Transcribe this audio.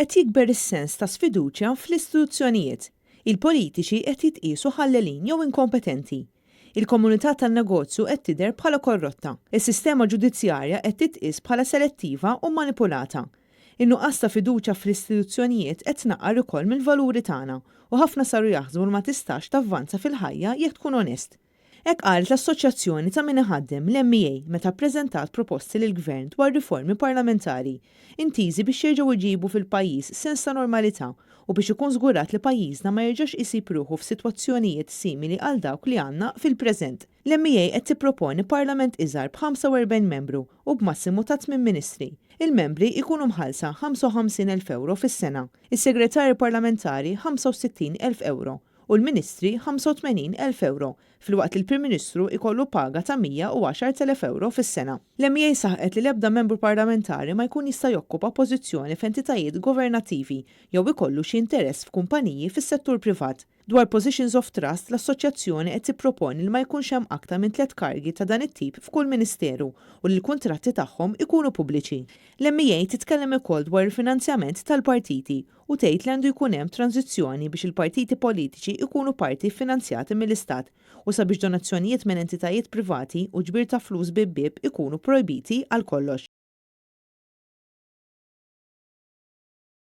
Qed jikber is-sens ta' sfiduċja fl-istituzzjonijiet. Il-politiċi qed jitqiesu ħallelin jew inkompetenti. Il-komunità tan-negozju qed tidher bħala korrotta. Is-sistema ġudizzjarja qed titqies bħala selettiva u manipulata. In-nuqqas ta' fiduċja fl-istituzzjonijiet qed tnaqqar ukoll mill-valuri tagħna u ħafna saru jaħsbu ma tistax tavvanza fil-ħajja jekk tkun onest. Hekk qalet l-Assoċjazzjoni ta' min iħaddem l-MEA meta ppreżentat proposti lill-Gvern dwar riformi parlamentari intiżi biex jerġgħu jġibu fil-pajjiż sens ta' normalità u biex ikun żgurat li pajjiżna ma jerġax isib ruħu f'sitwazzjonijiet simili għal dawk li għandna fil-preżent. L-MEA qed tipproponi Parlament iżgħar b'45 membru u b'massimu ta' 8 ministri. Il-membri ikunu mħallsa 55,000 euro fis-sena, is-segretarji parlamentari 65,000 euro u l-ministri 85,000 euro, filwaqt li l-Prim Ministru ikollu paga ta' 110,000 euro fis-sena. L-MEA saħqet li l-ebda membru parlamentari ma jkun jista' jokkupa pożizzjoni f'entitajiet governattivi jew ikollu xi interess f'kumpaniji fis-settur privat. Dwar Positions of Trust, l-Assoċjazzjoni qed tipproponi li ma jkunx hemm aktar minn 3 kargi ta' dan it-tip f'kull ministeru u li l-kuntratti tagħhom ikunu pubbliċi. L-MEA titkellem ukoll dwar il-finanzjament tal-partiti u tgħid li għandu jkun hemm tranzizzjoni biex il-partiti politiċi ikunu parti finanzjati mill-Istat u sabiex donazzjonijiet minn entitajiet privati u ġbir ta' flus bib ikunu projbiti għal kollox.